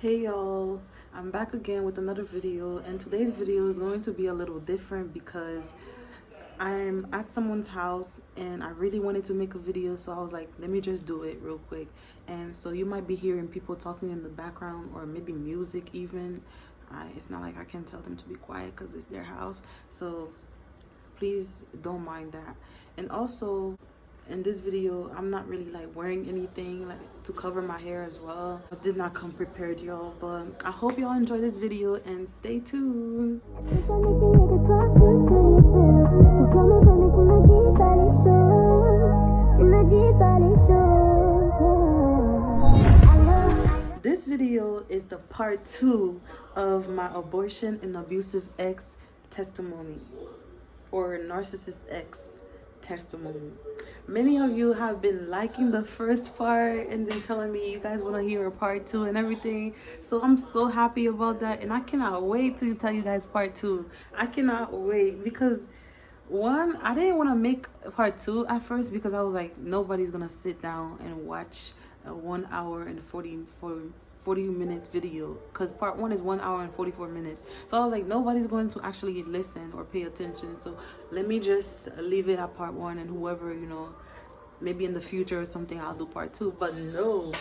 Hey y'all, I'm back again with another video, and today's video is going to be a little different because I'm at someone's house and I really wanted to make a video, so I was like, let me just do it real quick. And so you might be hearing people talking in the background or maybe music even. It's not like I can tell them to be quiet because it's their house, so please don't mind that. And also, in this video, I'm not really like wearing anything like to cover my hair as well. I did not come prepared, y'all, but I hope y'all enjoy this video and stay tuned. This video is the part 2 of my abortion and abusive ex testimony, or narcissist ex testimony. Many of you have been liking the first part and then telling me you guys want to hear a part 2 and everything, so I'm so happy about that, and I cannot wait to tell you guys part 2. I cannot wait because one, I didn't want to make part 2 at first because I was like, nobody's gonna sit down and watch a 1 hour and 40-minute video, because part 1 is 1 hour and 44 minutes. So I was like, nobody's going to actually listen or pay attention, so let me just leave it at part 1, and whoever, you know, maybe in the future or something, I'll do part 2. But no,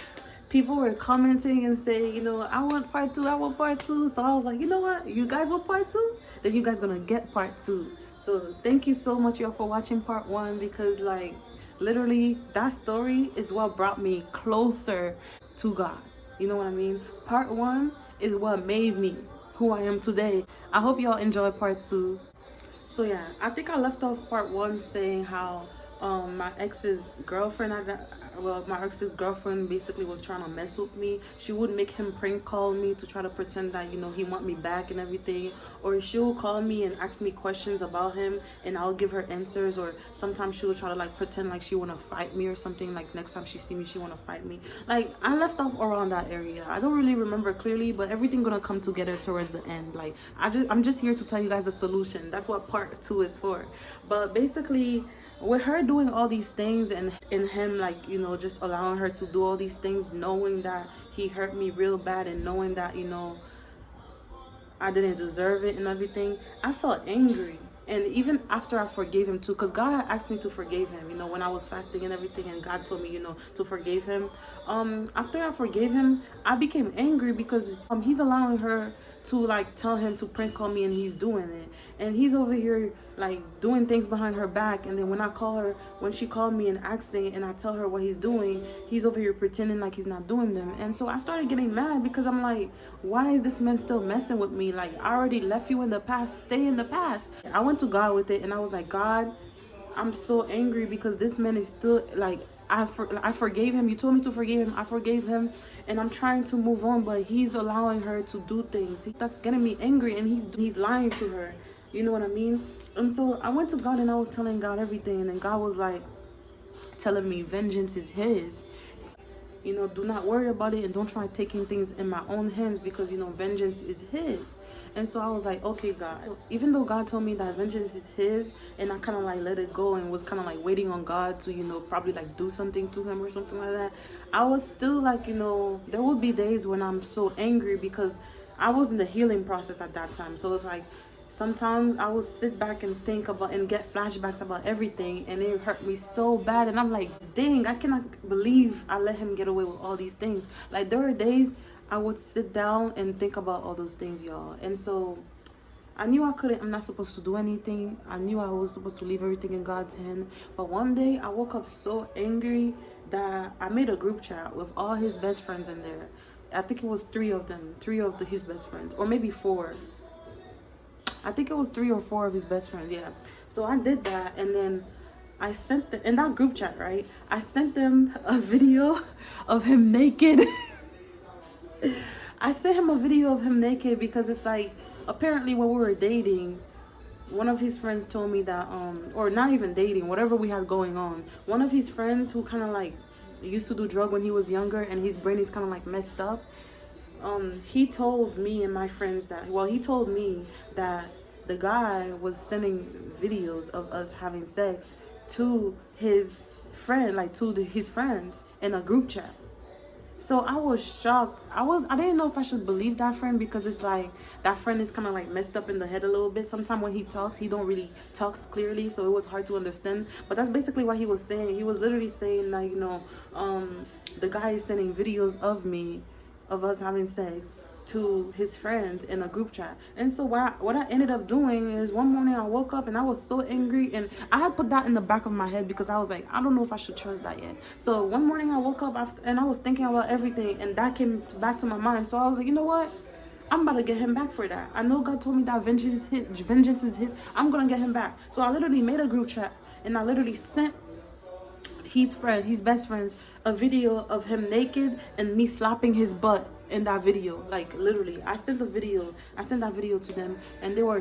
people were commenting and saying, you know, I want part 2, I want part 2. So I was like, you know what, you guys want part 2, then you guys gonna get part 2. So thank you so much, y'all, for watching part 1, because like literally that story is what brought me closer to God. You know what I mean? Part 1 is what made me who I am today. I hope y'all enjoy part 2. So yeah, I think I left off part 1 saying how my ex's girlfriend basically was trying to mess with me. She would make him prank call me to try to pretend that, you know, he want me back and everything, or she'll call me and ask me questions about him and I'll give her answers, or sometimes she'll try to like pretend like she want to fight me or something, like next time she see me she want to fight me. Like I left off around that area. I don't really remember clearly, but everything gonna come together towards the end. Like I'm just here to tell you guys the solution. That's what part 2 is for. But basically, with her doing all these things and him, like, you know, just allowing her to do all these things, knowing that he hurt me real bad and knowing that, you know, I didn't deserve it and everything, I felt angry. And even after I forgave him too, because God had asked me to forgive him, you know, when I was fasting and everything, and God told me, you know, to forgive him. After I forgave him, I became angry because he's allowing her to like tell him to prank call me, and he's doing it, and he's over here like doing things behind her back. And then when I call her, when she called me and asking, and I tell her what he's doing, he's over here pretending like he's not doing them. And so I started getting mad because I'm like, why is this man still messing with me? Like, I already left you in the past, stay in the past. I went to God with it, and I was like, God, I'm so angry because this man is still like, I forgave him. You told me to forgive him. I forgave him, and I'm trying to move on, but he's allowing her to do things that's getting me angry, and he's lying to her. You know what I mean? And so I went to God and I was telling God everything, and then God was like telling me vengeance is his. You know, do not worry about it and don't try taking things in my own hands, because, you know, vengeance is his. And so I was like, okay, God. So even though God told me that vengeance is his, and I kind of like let it go and was kind of like waiting on God to, you know, probably like do something to him or something like that, I was still like, you know, there would be days when I'm so angry because I was in the healing process at that time. So it's like, sometimes I would sit back and think about and get flashbacks about everything, and it hurt me so bad. And I'm like, dang, I cannot believe I let him get away with all these things. Like, there were days I would sit down and think about all those things, y'all. And so I knew I'm not supposed to do anything. I knew I was supposed to leave everything in God's hand. But one day I woke up so angry that I made a group chat with all his best friends in there. I think it was 3 of them, his best friends, or maybe 4. I think it was 3 or 4 of his best friends, yeah. So I did that, and then I sent them, in that group chat, right? I sent them a video of him naked. I sent him a video of him naked because it's like, apparently when we were dating, one of his friends told me that, or not even dating, whatever we had going on, one of his friends who kind of like used to do drugs when he was younger and his brain is kind of like messed up, he told me and my friends that, well, he told me that the guy was sending videos of us having sex to his friend, like to his friends in a group chat. So I was shocked. I didn't know if I should believe that friend, because it's like that friend is kind of like messed up in the head a little bit. Sometimes when he talks, he don't really talks clearly, so it was hard to understand. But that's basically what he was saying. He was literally saying that, the guy is sending videos of me, of us having sex, to his friends in a group chat. And so what I ended up doing is, one morning I woke up and I was so angry, and I had put that in the back of my head because I was like, I don't know if I should trust that yet. So one morning I woke up and I was thinking about everything, and that came back to my mind. So I was like, you know what, I'm about to get him back for that. I know God told me that vengeance is his. I'm gonna get him back. So I literally made a group chat, and I literally sent his best friends, a video of him naked and me slapping his butt in that video. Like, literally, I sent that video to them, and they were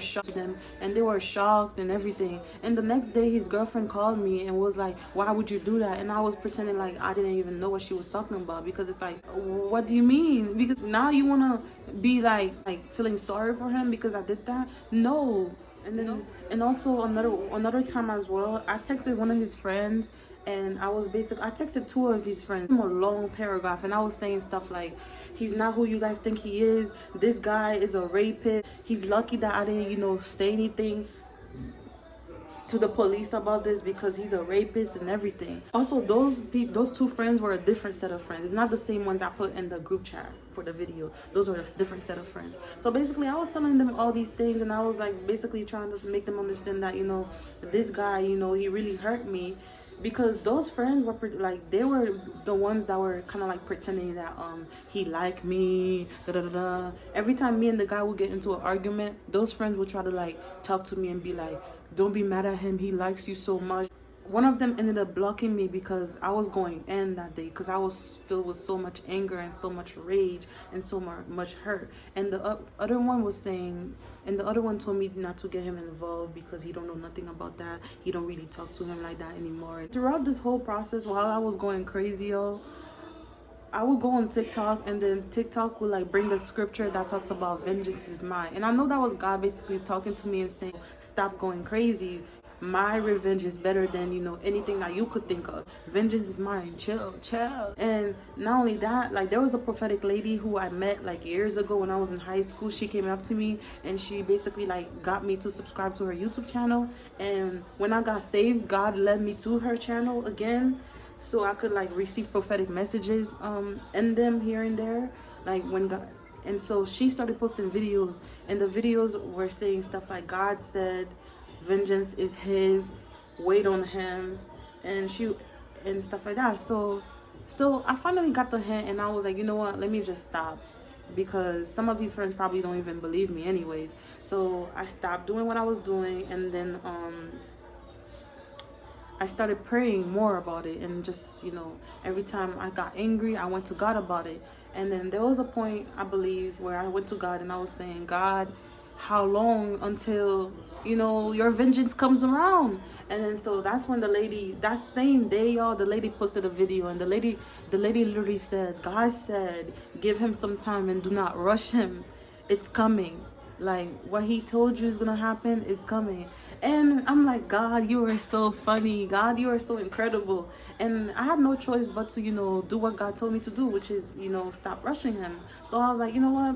shocked and everything. And the next day his girlfriend called me and was like, why would you do that? And I was pretending like I didn't even know what she was talking about, because it's like, what do you mean? Because now you want to be like feeling sorry for him because I did that? No. And then and also another time as well, I texted one of his friends, and I texted two of his friends, a long paragraph, and I was saying stuff like, he's not who you guys think he is. This guy is a rapist. He's lucky that I didn't, say anything to the police about this, because he's a rapist and everything. Also, those two friends were a different set of friends. It's not the same ones I put in the group chat for the video. Those were a different set of friends. So basically, I was telling them all these things, and I was like basically trying to make them understand that, this guy, he really hurt me. Because those friends were they were the ones that were kind of like pretending that he liked me, Every time me and the guy would get into an argument, those friends would try to like talk to me and be like, don't be mad at him, he likes you so much. One of them ended up blocking me because I was going in that day, because I was filled with so much anger and so much rage and so much hurt. And the other one told me not to get him involved because he don't know nothing about that. He don't really talk to him like that anymore. Throughout this whole process, while I was going crazy, I would go on TikTok, and then TikTok would like bring the scripture that talks about vengeance is mine. And I know that was God basically talking to me and saying, stop going crazy. My revenge is better than, anything that you could think of. Vengeance is mine. Chill. And not only that, like, there was a prophetic lady who I met like years ago when I was in high school. She came up to me and she basically like got me to subscribe to her YouTube channel. And when I got saved, God led me to her channel again, so I could like receive prophetic messages in them here and there, like when God. And so she started posting videos, and the videos were saying stuff like, God said vengeance is his, wait on him, and stuff like that. So I finally got the hint, and I was like, you know what, let me just stop, because some of these friends probably don't even believe me anyways. So I stopped doing what I was doing, and then I started praying more about it, and just, every time I got angry, I went to God about it. And then there was a point, I believe, where I went to God and I was saying, God, how long until, your vengeance comes around? And then so that's when that same day, y'all, the lady posted a video, and the lady literally said, God said, give him some time and do not rush him. It's coming. Like, what he told you is gonna happen is coming. And I'm like, God, you are so funny. God, you are so incredible. And I had no choice but to, do what God told me to do, which is, stop rushing him. So I was like, you know what?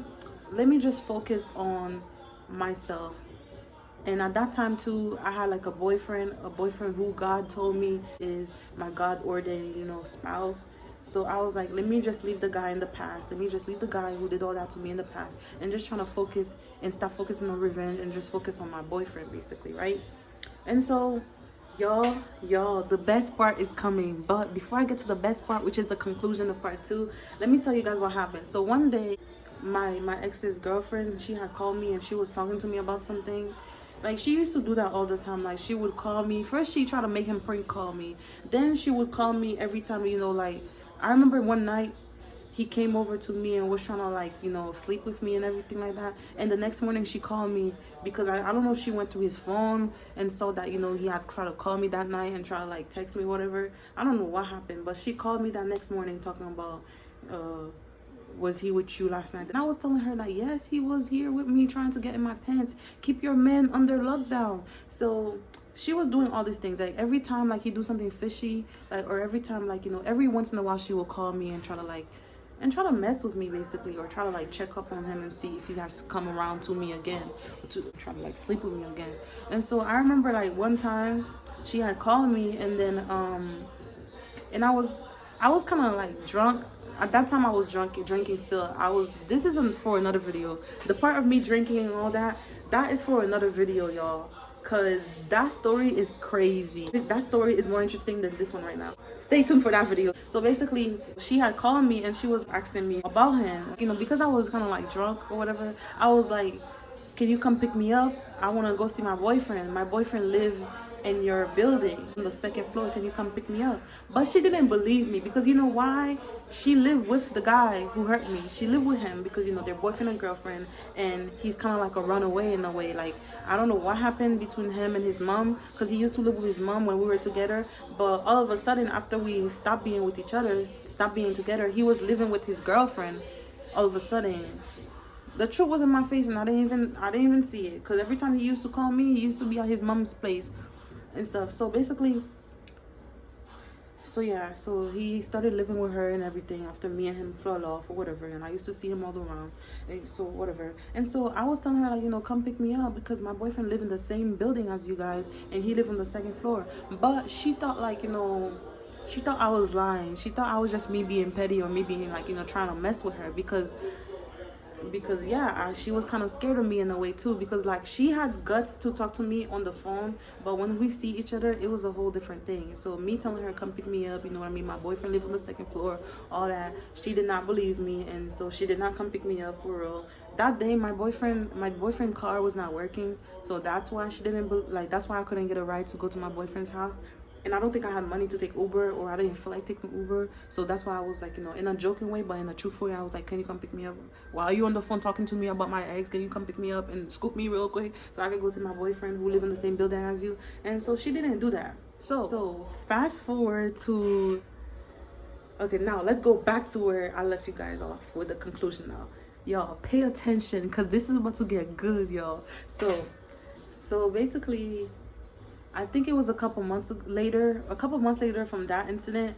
Let me just focus on myself. And at that time too, I had like a boyfriend who God told me is my God ordained, spouse. So I was like, let me just leave the guy in the past. Let me just leave the guy who did all that to me in the past, and just trying to focus and stop focusing on revenge and just focus on my boyfriend, basically, right? And so, y'all, the best part is coming. But before I get to the best part, which is the conclusion of part 2, let me tell you guys what happened. So one day, my ex's girlfriend, she had called me and she was talking to me about something. Like, she used to do that all the time. Like, she would call me. First, she tried to make him prank call me. Then she would call me every time, like, I remember one night he came over to me and was trying to like, sleep with me and everything like that. And the next morning she called me because I don't know if she went through his phone and saw that, he had tried to call me that night and try to like text me, whatever. I don't know what happened, but she called me that next morning talking about, was he with you last night? And I was telling her that, yes, he was here with me trying to get in my pants. Keep your man under lockdown. So she was doing all these things. Like, every time like he do something fishy, like, or every time like, every once in a while she will call me and try to like and try to mess with me basically, or try to like check up on him and see if he has to come around to me again, to try to like sleep with me again. And so I remember like one time she had called me, and then and I was kind of like drunk. At that time I was drinking still. This isn't for another video. The part of me drinking and all that, that is for another video, y'all. Cause that story is crazy. That story is more interesting than this one right now. Stay tuned for that video. So basically, she had called me and she was asking me about him. You know, because I was kind of like drunk or whatever. I was like, "Can you come pick me up? I want to go see my boyfriend. My boyfriend lives in your building on the second floor. Can you come pick me up?" But she didn't believe me, because you know why? She lived with the guy who hurt me. She lived with him because, you know, they're boyfriend and girlfriend, and he's kind of like a runaway in a way. Like, I don't know what happened between him and his mom, because he used to live with his mom when we were together, but all of a sudden after we stopped being with each other, stopped being together, he was living with his girlfriend all of a sudden. The truth was in my face, and I didn't even see it, because every time he used to call me, he used to be at his mom's place and stuff. So basically, so he started living with her and everything after me and him fell off or whatever, and I used to see him all around, and so whatever. And so I was telling her, like, you know, come pick me up, because my boyfriend lived in the same building as you guys, and he lived on the second floor. But she thought, like, you know, she thought I was lying. She thought I was just me being petty, or me being like, you know, trying to mess with her, because she was kind of scared of me in a way too, because like she had guts to talk to me on the phone, but when we see each other, it was a whole different thing. So me telling her come pick me up, you know what I mean, my boyfriend lived on the second floor, all that, she did not believe me, and so she did not come pick me up for real. That day my boyfriend car was not working, so that's why she didn't that's why I couldn't get a ride to go to my boyfriend's house. And I don't think I had money to take Uber, or I didn't feel like taking Uber. So that's why I was like, you know, in a joking way, but in a truthful way, I was like, can you come pick me up? While you on the phone talking to me about my ex, can you come pick me up and scoop me real quick so I can go see my boyfriend who live in the same building as you? And so she didn't do that. So fast forward to, okay, now let's go back to where I left you guys off with the conclusion now. Y'all, pay attention, because this is about to get good, y'all. So basically, I think it was a couple months later from that incident,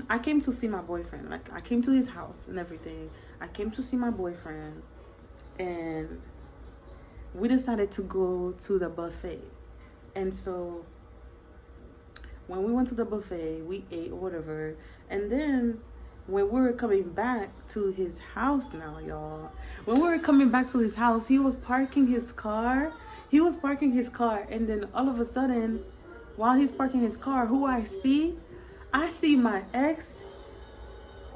I came to see my boyfriend. Like, I came to his house and everything. I came to see my boyfriend, and we decided to go to the buffet. And so when we went to the buffet, we ate or whatever. And then when we were coming back to his house now, y'all, when we were coming back to his house, he was parking his car. And then all of a sudden, while he's parking his car, who I see my ex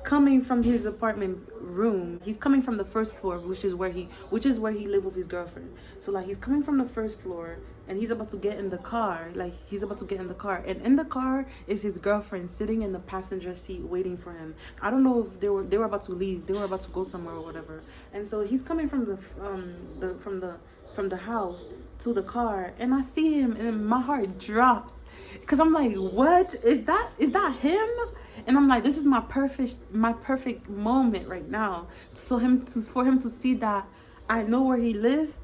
coming from his apartment room. He's coming from the first floor, which is where he lived with his girlfriend. So like, he's coming from the first floor, and he's about to get in the car. And in the car is his girlfriend sitting in the passenger seat waiting for him. I don't know if they were about to leave. They were about to go somewhere or whatever. And so he's coming from the house to the car, and I see him, and my heart drops, because I'm like, what is that him? And I'm like, this is my perfect moment right now, for him to see that I know where he lives,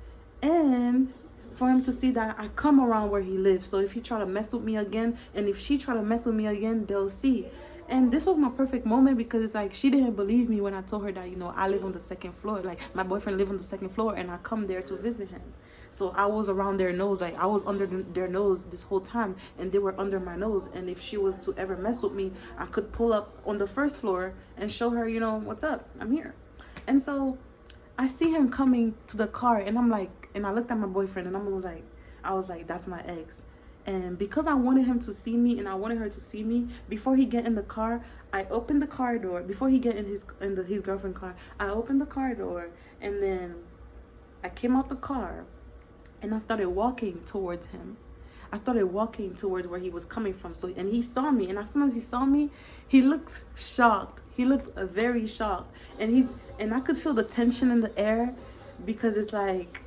and for him to see that I come around where he lives. So if he try to mess with me again, and if she try to mess with me again, they'll see. And this was my perfect moment, because it's like, she didn't believe me when I told her that, you know, I live on the second floor. Like, my boyfriend live on the second floor, and I come there to visit him. So I was around their nose, like I was under their nose this whole time, and they were under my nose. And if she was to ever mess with me, I could pull up on the first floor and show her, you know, what's up, I'm here. And so I see him coming to the car, and I'm like, and I looked at my boyfriend, and I was like, that's my ex. And because I wanted him to see me, and I wanted her to see me, before he get in the car, I opened the car door. Before he get in his girlfriend car, I opened the car door, and then I came out the car, and I started walking towards him. I started walking towards where he was coming from. So, and he saw me, and as soon as he saw me, he looked shocked. He looked very shocked, and I could feel the tension in the air, because it's like,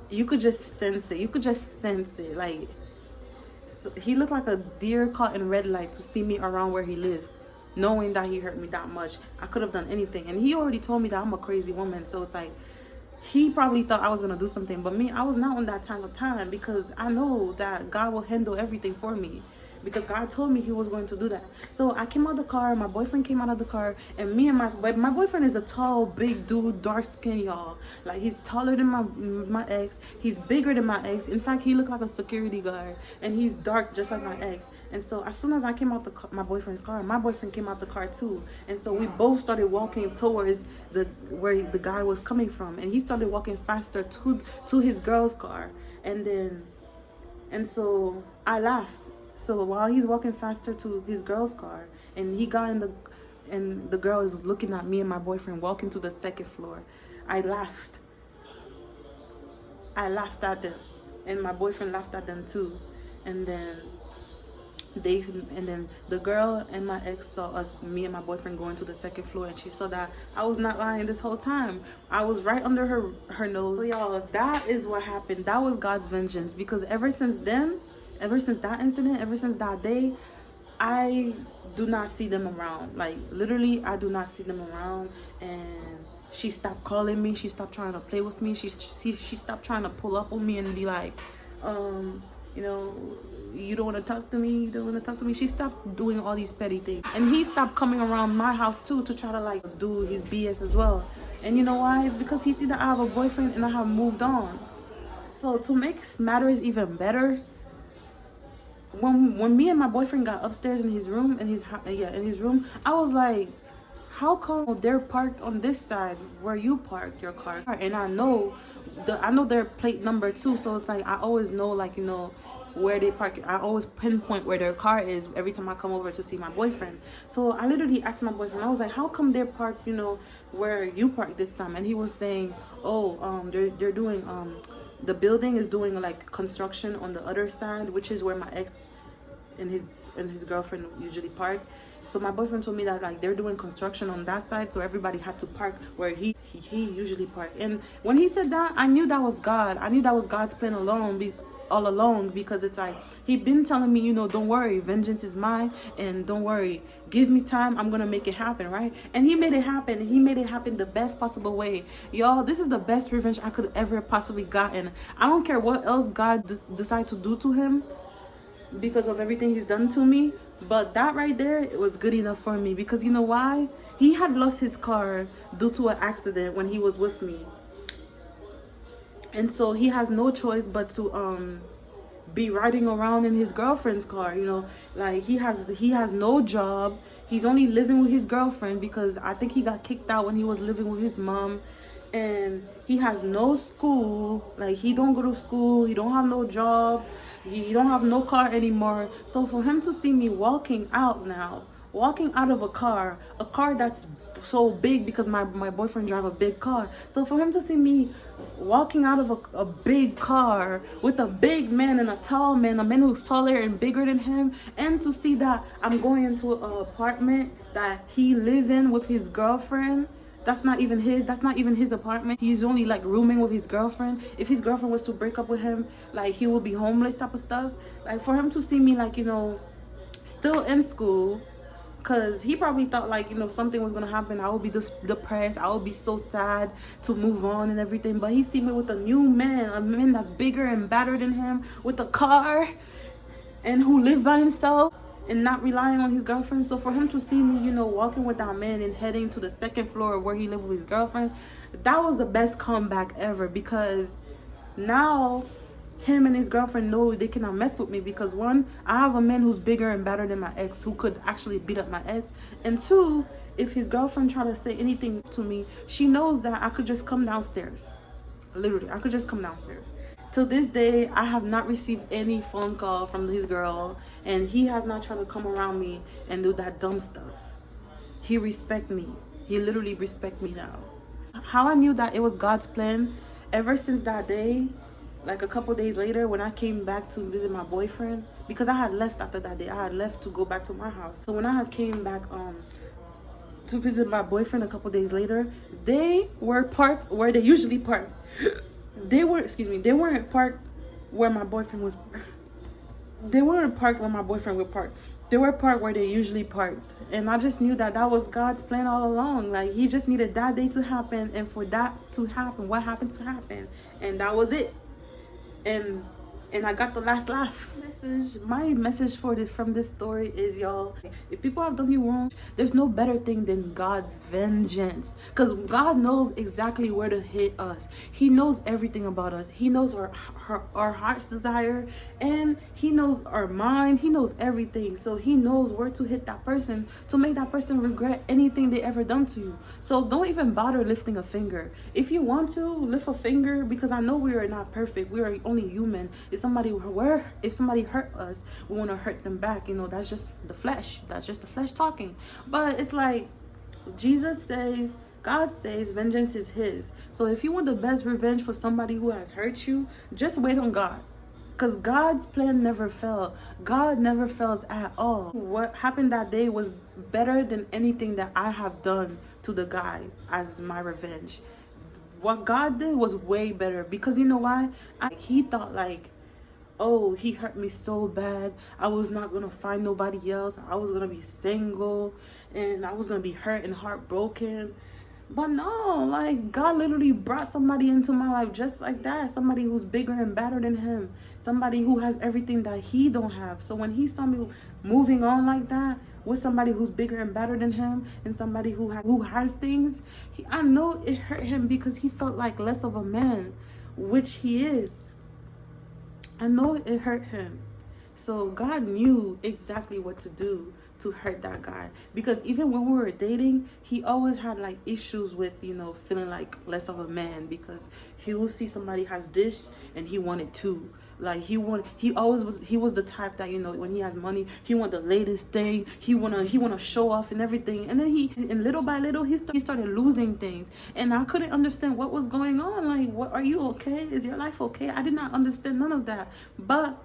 you could just sense it. Like, so he looked like a deer caught in red light to see me around where he lived, knowing that he hurt me that much. I could have done anything, and he already told me that I'm a crazy woman. So it's like, he probably thought I was gonna do something, but me, I was not on that time, because I know that God will handle everything for me. because God told me he was going to do that. So I came out the car, my boyfriend came out of the car, and me and my boyfriend is a tall, big dude, dark skin, y'all. Like, he's taller than my ex. He's bigger than my ex. In fact, he looked like a security guard, and he's dark just like my ex. And so as soon as I came out my boyfriend's car, my boyfriend came out the car too. And so we both started walking towards where the guy was coming from, and he started walking faster to his girl's car. And so I laughed. So while he's walking faster to his girl's car, and he got and the girl is looking at me and my boyfriend walking to the second floor, I laughed. I laughed at them, and my boyfriend laughed at them too. And then the girl and my ex saw us, me and my boyfriend, going to the second floor, and she saw that I was not lying this whole time. I was right under her nose. So y'all, that is what happened. That was God's vengeance, because ever since then, ever since that incident, ever since that day, I do not see them around. Like, literally, I do not see them around. And she stopped calling me. She stopped trying to play with me. She stopped trying to pull up on me and be like, you know, you don't want to talk to me, you don't want to talk to me. She stopped doing all these petty things. And he stopped coming around my house too to try to like do his BS as well. And you know why? It's because he see that I have a boyfriend and I have moved on. So to make matters even better, when me and my boyfriend got upstairs in his room, in his room, I was like, how come they're parked on this side where you park your car? And I know their plate number too, so it's like I always know, like, you know, where they park. I always pinpoint where their car is every time I come over to see my boyfriend. So I literally asked my boyfriend, I was like, how come they're parked, you know, where you park this time? And he was saying, oh, they're doing the building is doing like construction on the other side, which is where my ex and his girlfriend usually park. So my boyfriend told me that like they're doing construction on that side, so everybody had to park where he usually park. And when he said that, I knew that was God. I knew that was God's plan all along, because it's like he'd been telling me, you know, don't worry, vengeance is mine, and don't worry, give me time, I'm gonna make it happen, right? And he made it happen, and he made it happen the best possible way. Y'all, this is the best revenge I could ever possibly gotten. I don't care what else God decide to do to him because of everything he's done to me, but that right there, it was good enough for me. Because you know why? He had lost his car due to an accident when he was with me. And so he has no choice but to be riding around in his girlfriend's car, you know. Like, he has no job. He's only living with his girlfriend because I think he got kicked out when he was living with his mom. And he has no school. Like, he don't go to school. He don't have no job. He don't have no car anymore. So for him to see me walking out of a car that's so big, because my boyfriend drive a big car. So for him to see me walking out of a big car with a big man and a tall man, a man who's taller and bigger than him, and to see that I'm going into an apartment that he live in with his girlfriend, that's not even his apartment. He's only like rooming with his girlfriend. If his girlfriend was to break up with him, like, he will be homeless type of stuff. Like, for him to see me, like, you know, still in school, because he probably thought, like, you know, something was going to happen. I would be depressed. I would be so sad to move on and everything. But he see me with a new man, a man that's bigger and badder than him, with a car, and who live by himself and not relying on his girlfriend. So for him to see me, you know, walking with that man and heading to the second floor where he lived with his girlfriend, that was the best comeback ever. Because now him and his girlfriend know they cannot mess with me, because one, I have a man who's bigger and better than my ex, who could actually beat up my ex. And two, if his girlfriend try to say anything to me, she knows that I could just come downstairs. Literally, I could just come downstairs. Till this day, I have not received any phone call from his girl, and he has not tried to come around me and do that dumb stuff. He respect me. He literally respect me now. How I knew that it was God's plan, ever since that day, like a couple days later, when I came back to visit my boyfriend, because I had left after that day. I had left to go back to my house. So when I had came back to visit my boyfriend a couple days later, they were parked where they usually park. They weren't parked where my boyfriend was. They weren't parked where my boyfriend would park. They were parked where they usually parked. And I just knew that that was God's plan all along. Like, he just needed that day to happen, and for that to happen, what happened to happen. And that was it. And and I got the last laugh. My message for this from this story is, y'all, if people have done you wrong, there's no better thing than God's vengeance, because God knows exactly where to hit us. He knows everything about us. He knows our heart's desire, and he knows our mind. He knows everything, so he knows where to hit that person to make that person regret anything they ever done to you. So don't even bother lifting a finger. If you want to lift a finger, because I know we are not perfect, we are only human. If somebody hurt us, we want to hurt them back. You know, that's just the flesh. That's just the flesh talking. But it's like Jesus says, God says vengeance is his. So if you want the best revenge for somebody who has hurt you, just wait on God. Because God's plan never fails. God never fails at all. What happened that day was better than anything that I have done to the guy as my revenge. What God did was way better, because you know why? He thought like, oh, he hurt me so bad, I was not gonna find nobody else. I was gonna be single and I was gonna be hurt and heartbroken. But no, like, God literally brought somebody into my life just like that. Somebody who's bigger and better than him. Somebody who has everything that he don't have. So when he saw me moving on like that with somebody who's bigger and better than him, and somebody who has things, I know it hurt him, because he felt like less of a man, which he is. I know it hurt him. So God knew exactly what to do to hurt that guy, because even when we were dating, he always had like issues with, you know, feeling like less of a man, because he will see somebody has this and he wanted too. Like he was the type that, you know, when he has money, he want the latest thing, he wanna show off and everything. And then little by little he started losing things, and I couldn't understand what was going on. Like, what, are you okay? Is your life okay? I did not understand none of that. But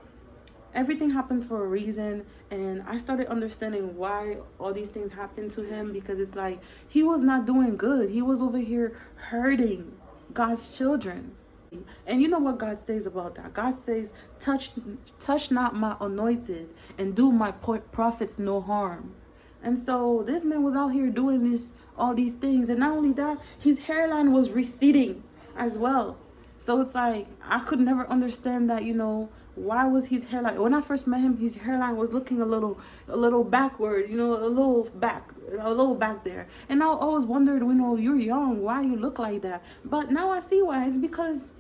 everything happens for a reason, and I started understanding why all these things happened to him, because it's like he was not doing good. He was over here hurting God's children. And you know what God says about that? God says, touch not my anointed, and do my prophets no harm. And so this man was out here doing all these things, and not only that, his hairline was receding as well. So it's like, I could never understand that, you know, why was his hairline, when I first met him, his hairline was looking a little backward, you know, a little back there. And I always wondered, you know, you're young, why you look like that? But now I see why. It's because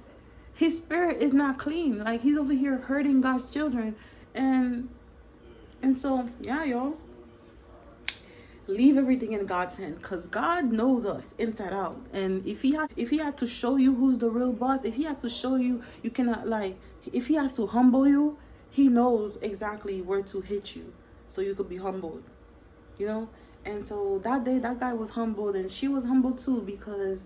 his spirit is not clean. Like, he's over here hurting God's children. And so, yeah, y'all, leave everything in God's hand, because God knows us inside out. And if he had to show you who's the real boss, if he has to show you, you cannot, like, if he has to humble you, he knows exactly where to hit you so you could be humbled, you know. And so that day, that guy was humbled, and she was humbled too, because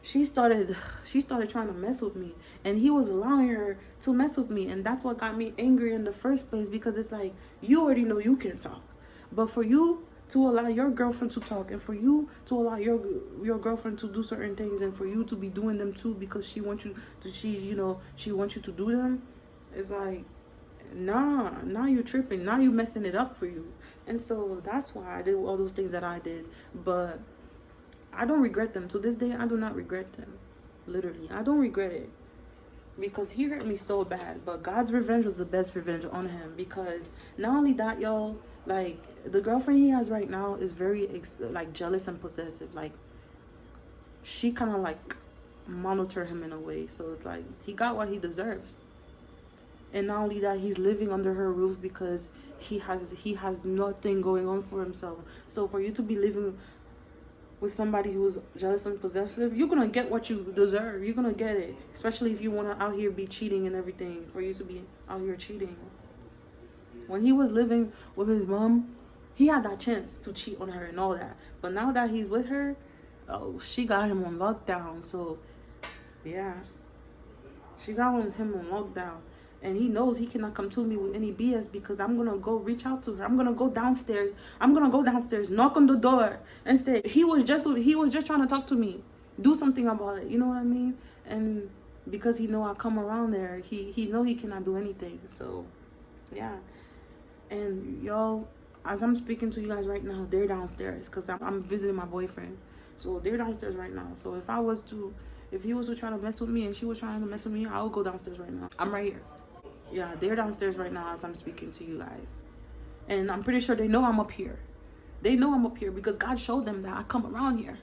she started trying to mess with me, and he was allowing her to mess with me. And that's what got me angry in the first place, because it's like, you already know you can talk, but for you to allow your girlfriend to talk, and for you to allow your girlfriend to do certain things, and for you to be doing them too because she wants you to do them, it's like, nah, now you're tripping, now you're messing it up for you. And so that's why I did all those things that I did. But I don't regret them. To this day, I do not regret them. Literally, I don't regret it, because he hurt me so bad. But God's revenge was the best revenge on him, because not only that, y'all, like, the girlfriend he has right now is very like jealous and possessive. Like, she kind of like monitor him in a way, so it's like he got what he deserves. And not only that, he's living under her roof because he has nothing going on for himself. So for you to be living with somebody who's jealous and possessive, you're gonna get what you deserve. You're gonna get it, especially if you want to out here be cheating and everything, for you to be out here cheating. When he was living with his mom, he had that chance to cheat on her and all that. But now that he's with her, oh, she got him on lockdown. So yeah, she got him on lockdown. And he knows he cannot come to me with any BS, because I'm going to go reach out to her. I'm going to go downstairs. Knock on the door and say, he was just trying to talk to me. Do something about it. You know what I mean? And because he know I come around there, he know he cannot do anything. So yeah. And y'all, as I'm speaking to you guys right now, they're downstairs, because I'm visiting my boyfriend. So they're downstairs right now. So if he was to try to mess with me and she was trying to mess with me, I would go downstairs right now. I'm right here. Yeah, they're downstairs right now as I'm speaking to you guys. And I'm pretty sure they know I'm up here. They know I'm up here because God showed them that I come around here.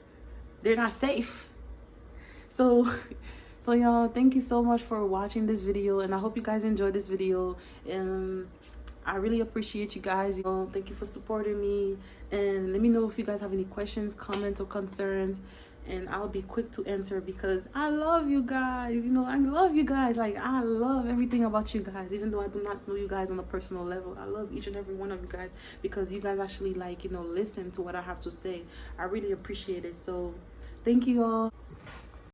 They're not safe. So so y'all, thank you so much for watching this video, and I hope you guys enjoyed this video. I really appreciate you guys. Thank you for supporting me, and let me know if you guys have any questions, comments, or concerns, and I'll be quick to answer because I love you guys. I love you guys. Like, I love everything about you guys, even though I do not know you guys on a personal level. I love each and every one of you guys because you guys actually, like, listen to what I have to say. I really appreciate it. So thank you all.